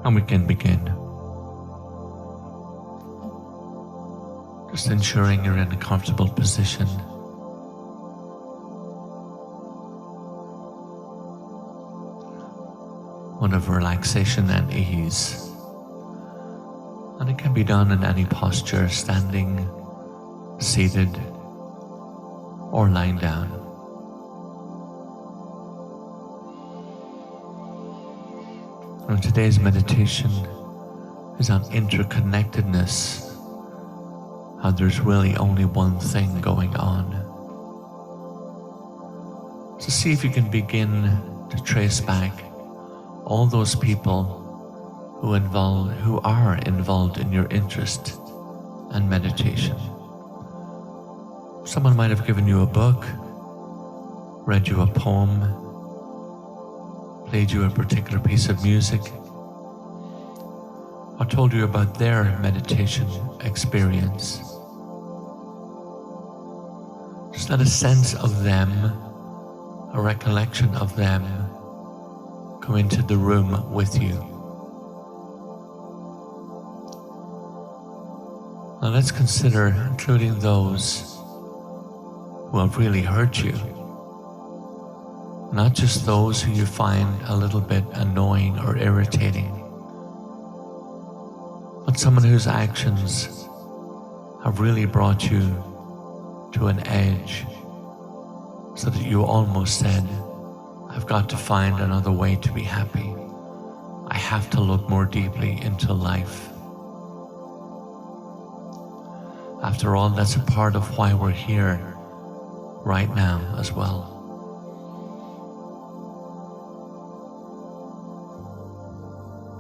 And we can begin. Just ensuring you're in a comfortable position. One of relaxation and ease. And it can be done in any posture, standing, seated, or lying down. And today's meditation is on interconnectedness, how there's really only one thing going on. So see if you can begin to trace back all those people who are involved in your interest and meditation. Someone might have given you a book, read you a poem, played you a particular piece of music, or told you about their meditation experience. Just let a sense of them, a recollection of them, come into the room with you. Now let's consider including those who have really hurt you. Not just those who you find a little bit annoying or irritating, but someone whose actions have really brought you to an edge, so that you almost said, I've got to find another way to be happy. I have to look more deeply into life. After all, that's a part of why we're here right now as well.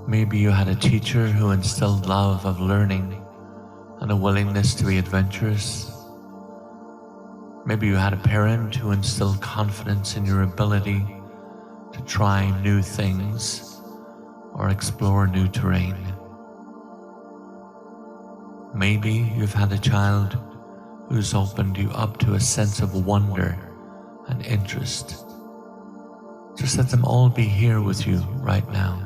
Maybe you had a teacher who instilled love of learning and a willingness to be adventurous. Maybe you had a parent who instilled confidence in your ability to try new things or explore new terrain. Maybe you've had a child who's opened you up to a sense of wonder and interest. Just let them all be here with you right now.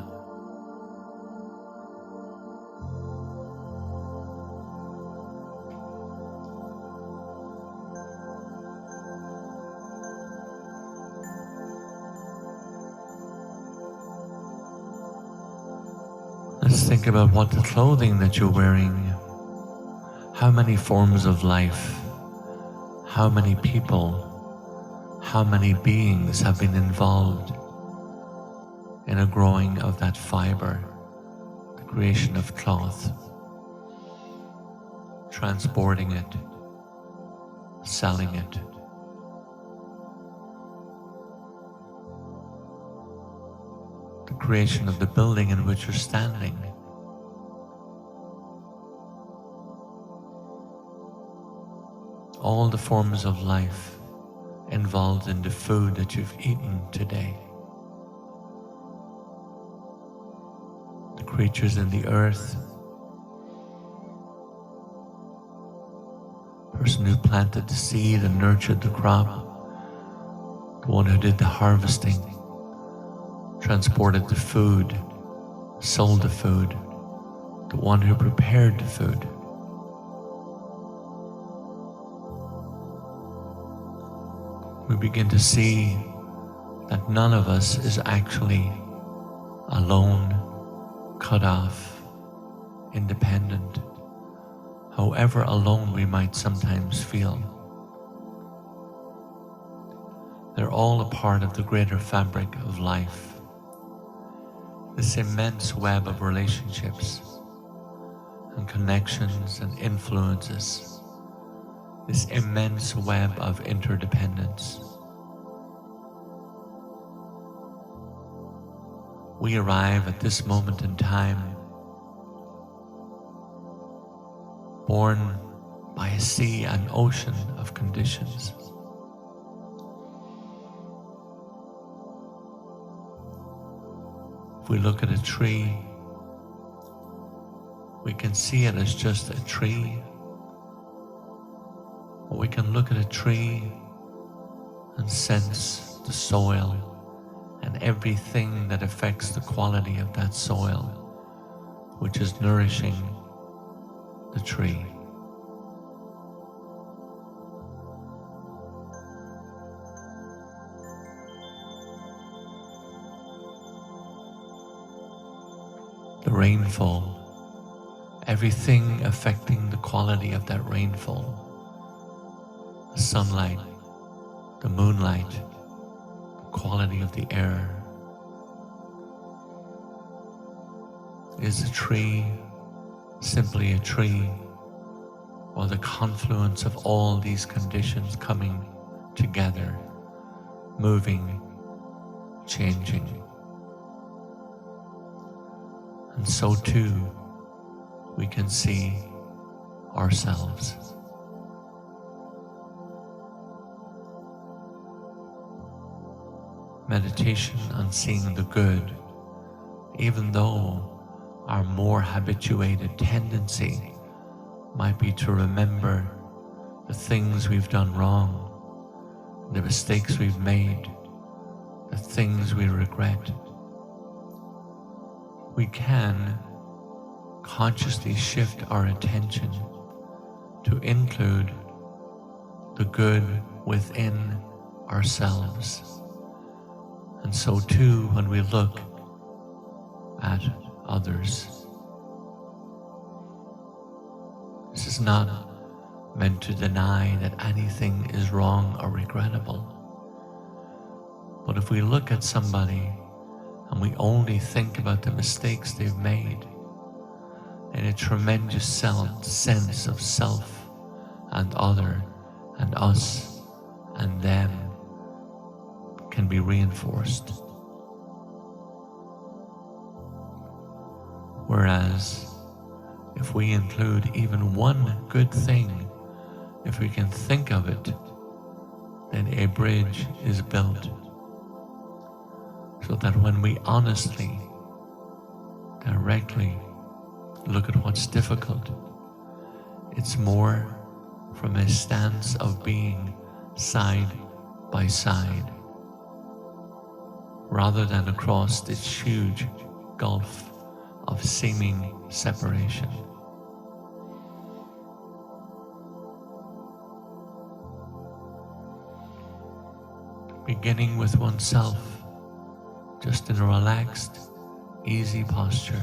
Let's think about what the clothing that you're wearing, how many forms of life, how many people, how many beings have been involved in a growing of that fiber, the creation of cloth, transporting it, selling it. The creation of the building in which you're standing. All the forms of life involved in the food that you've eaten today. The creatures in the earth. The person who planted the seed and nurtured the crop. The one who did the harvesting. Transported the food, sold the food, the one who prepared the food. We begin to see that none of us is actually alone, cut off, independent, however alone we might sometimes feel. They're all a part of the greater fabric of life. This immense web of relationships and connections and influences, this immense web of interdependence. We arrive at this moment in time, born by a sea and ocean of conditions. If we look at a tree, we can see it as just a tree. Or we can look at a tree and sense the soil and everything that affects the quality of that soil which is nourishing the tree. The rainfall, everything affecting the quality of that rainfall. The sunlight, the moonlight, the quality of the air. Is a tree simply a tree, or the confluence of all these conditions coming together, moving, changing? And so too, we can see ourselves. Meditation on seeing the good, even though our more habituated tendency might be to remember the things we've done wrong, the mistakes we've made, the things we regret. We can consciously shift our attention to include the good within ourselves. And so too, when we look at others. This is not meant to deny that anything is wrong or regrettable. But if we look at somebody and we only think about the mistakes they've made, then a tremendous sense of self and other and us and them can be reinforced. Whereas, if we include even one good thing, if we can think of it, then a bridge is built. So that when we honestly, directly look at what's difficult, it's more from a stance of being side by side, rather than across this huge gulf of seeming separation. Beginning with oneself, just in a relaxed, easy posture.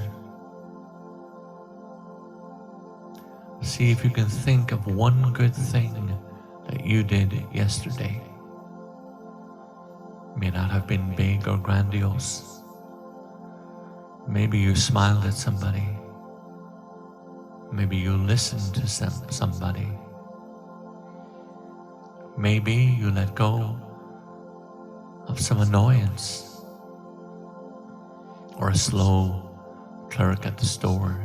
See if you can think of one good thing that you did yesterday. It may not have been big or grandiose. Maybe you smiled at somebody. Maybe you listened to somebody. Maybe you let go of some annoyance, or a slow clerk at the store.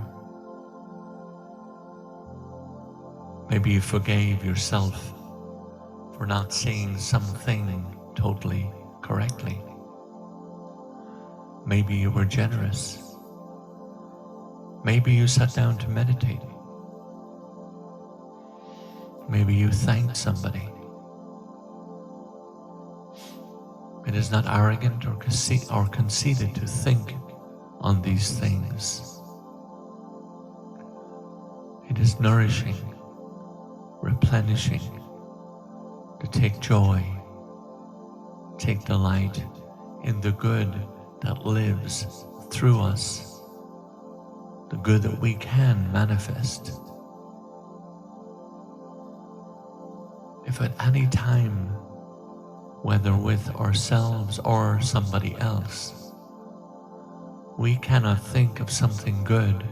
Maybe you forgave yourself for not seeing something totally correctly. Maybe you were generous. Maybe you sat down to meditate. Maybe you thanked somebody. It is not arrogant or conceited to think on these things. It is nourishing, replenishing, to take joy, take delight in the good that lives through us, the good that we can manifest. If at any time, whether with ourselves or somebody else, we cannot think of something good,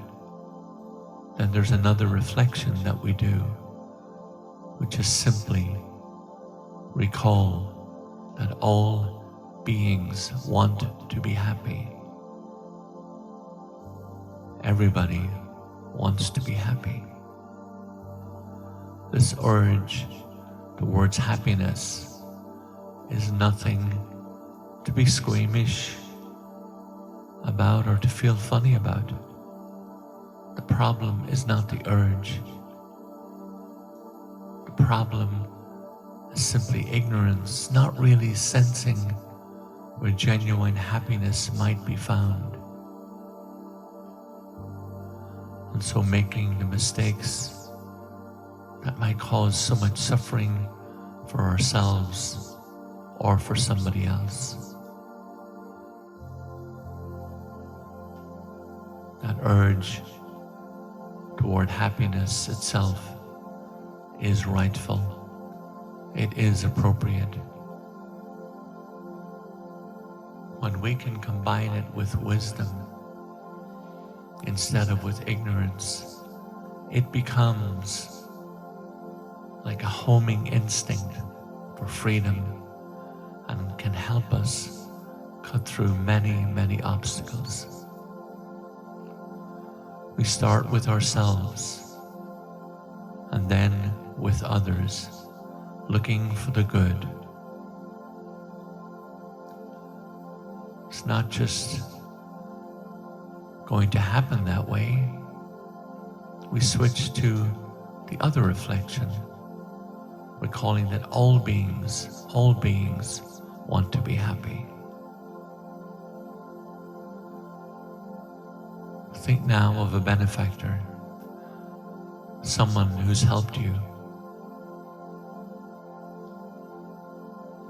then there's another reflection that we do, which is simply recall that all beings want to be happy. Everybody wants to be happy. This urge towards happiness is nothing to be squeamish about or to feel funny about. The problem is not the urge. The problem is simply ignorance, not really sensing where genuine happiness might be found. and so making the mistakes that might cause so much suffering for ourselves or for somebody else. That urge toward happiness itself is rightful. It is appropriate. When we can combine it with wisdom instead of with ignorance, it becomes like a homing instinct for freedom and can help us cut through many, many obstacles. We start with ourselves and then with others, looking for the good. It's not just going to happen that way. We switch to the other reflection, recalling that all beings want to be happy. Think now of a benefactor, someone who's helped you.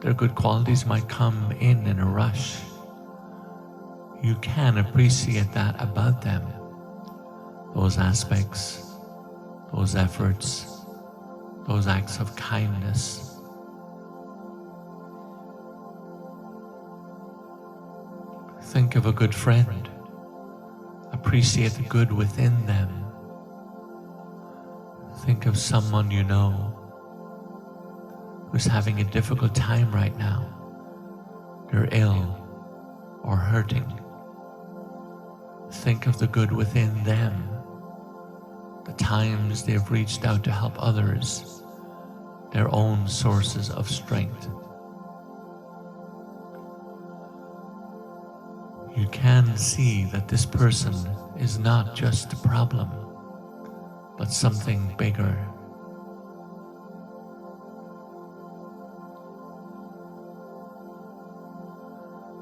Their good qualities might come in a rush. You can appreciate that about them, those aspects, those efforts, those acts of kindness. Think of a good friend. Appreciate the good within them. Think of someone you know who's having a difficult time right now. They're ill or hurting. Think of the good within them, the times they've reached out to help others, their own sources of strength. You can see that this person is not just a problem, but something bigger.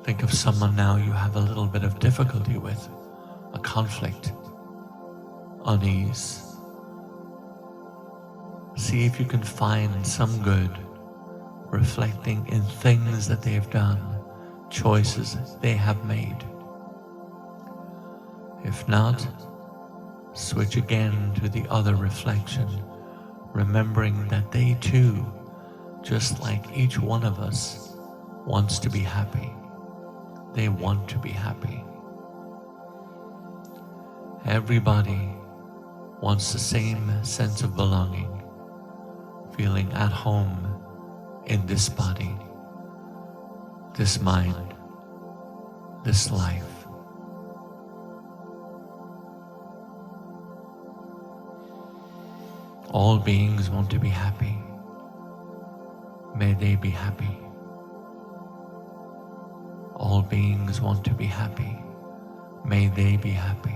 Think of someone now you have a little bit of difficulty with, a conflict, unease. See if you can find some good reflecting in things that they've done, choices they have made. If not, switch again to the other reflection, remembering that they too, just like each one of us, wants to be happy. They want to be happy. Everybody wants the same sense of belonging, feeling at home in this body, this mind, this life. All beings want to be happy. May they be happy. All beings want to be happy. May they be happy.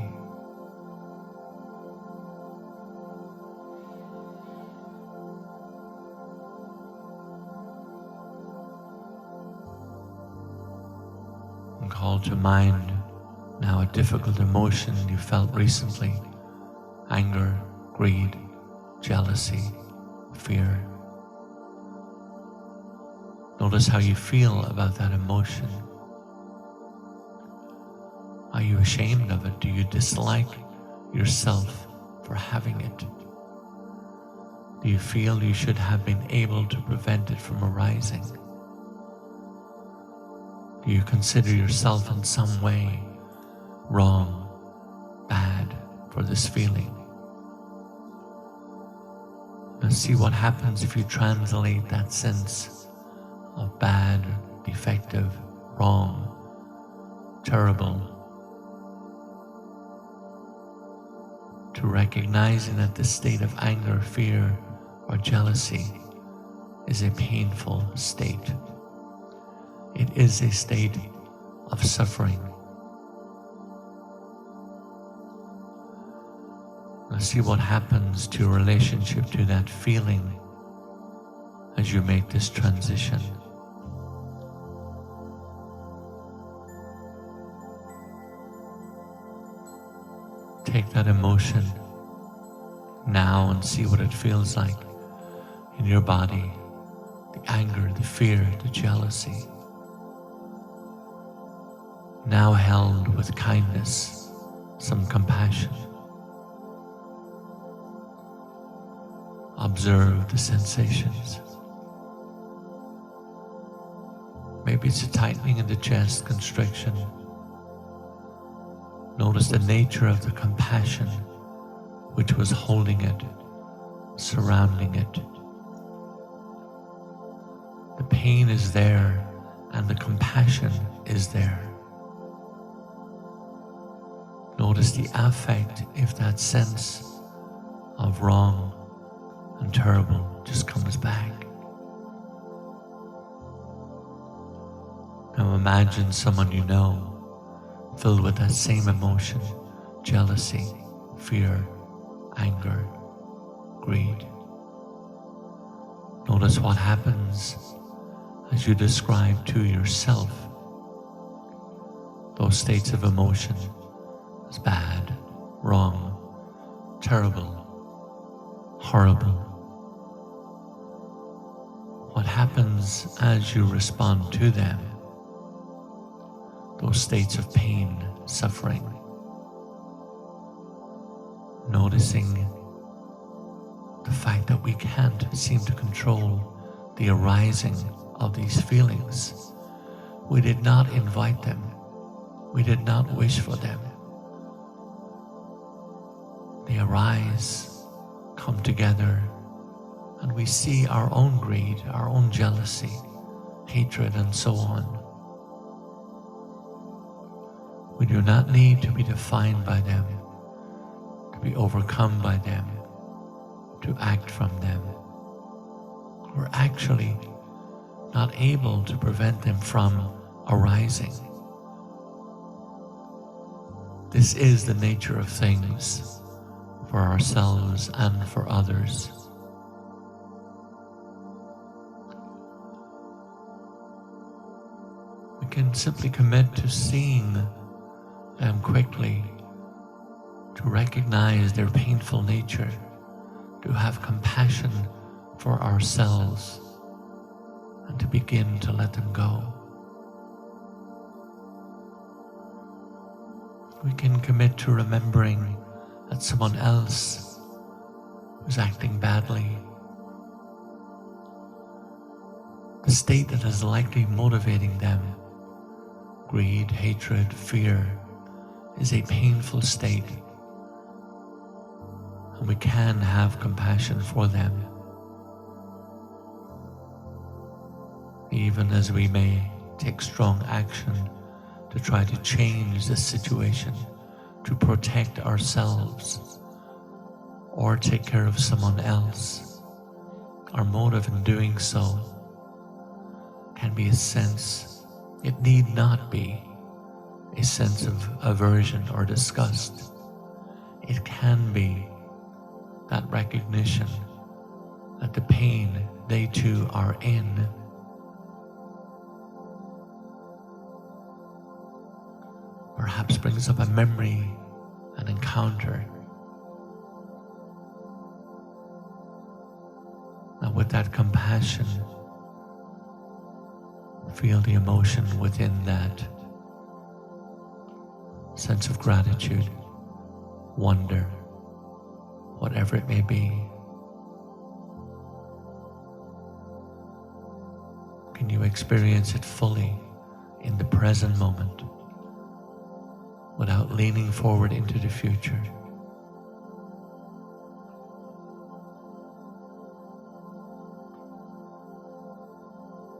And call to mind now a difficult emotion you felt recently: anger, greed, jealousy, fear. Notice how you feel about that emotion. Are you ashamed of it? Do you dislike yourself for having it? Do you feel you should have been able to prevent it from arising? Do you consider yourself in some way wrong, bad for this feeling? Now see what happens if you translate that sense of bad, defective, wrong, terrible, to recognizing that this state of anger, fear, or jealousy is a painful state. It is a state of suffering. Now see what happens to your relationship to that feeling as you make this transition. Take that emotion now and see what it feels like in your body. The anger, the fear, the jealousy. Now held with kindness, some compassion. Observe the sensations. Maybe it's a tightening in the chest, constriction. Notice the nature of the compassion which was holding it, surrounding it. The pain is there and the compassion is there. Notice the affect if that sense of wrong and terrible just comes back. Now imagine someone you know filled with that same emotion, jealousy, fear, anger, greed. Notice what happens as you describe to yourself those states of emotion as bad, wrong, terrible, horrible. What happens as you respond to them? Those states of pain, suffering. Noticing the fact that we can't seem to control the arising of these feelings. We did not invite them. We did not wish for them. They arise, come together, and we see our own greed, our own jealousy, hatred, and so on. We do not need to be defined by them, to be overcome by them, to act from them. We're actually not able to prevent them from arising. This is the nature of things for ourselves and for others. We can simply commit to seeing them quickly, to recognize their painful nature, to have compassion for ourselves, and to begin to let them go. We can commit to remembering that someone else who's acting badly, the state that is likely motivating them, greed, hatred, fear, is a painful state, and we can have compassion for them, even as we may take strong action to try to change the situation, to protect ourselves or take care of someone else. Our motive in doing so can be a sense, it need not be a sense of aversion or disgust. It can be that recognition that the pain they too are in perhaps brings up a memory, an encounter. Now with that compassion, feel the emotion within that sense of gratitude, wonder, whatever it may be. Can you experience it fully in the present moment without leaning forward into the future?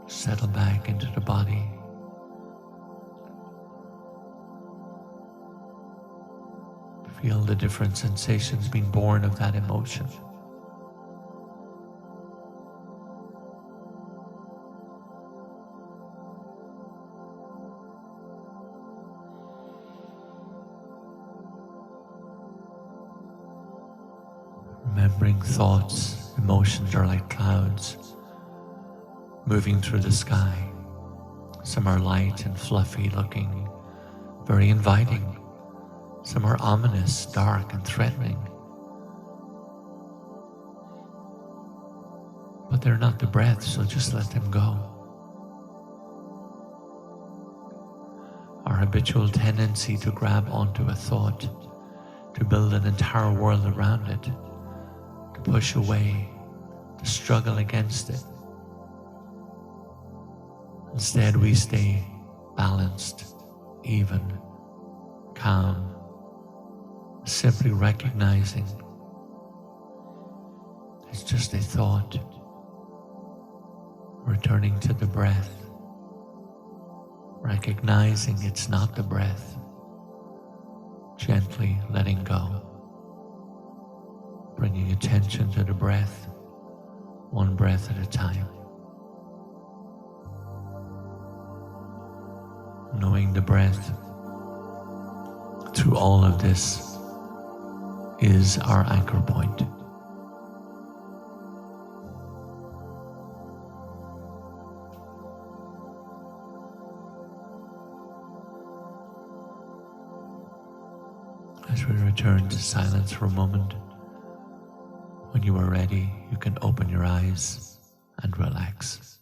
Settle back into the body. Feel the different sensations being born of that emotion. Remembering thoughts, emotions are like clouds moving through the sky. Some are light and fluffy looking, very inviting. Some are ominous, dark, and threatening. but they're not the breath, so just let them go. Our habitual tendency to grab onto a thought, to build an entire world around it, to push away, to struggle against it. Instead, we stay balanced, even, calm, simply recognizing it's just a thought, returning to the breath, recognizing it's not the breath, gently letting go, bringing attention to the breath, one breath at a time. Knowing the breath through all of this is our anchor point. As we return to silence for a moment, when you are ready, you can open your eyes and relax.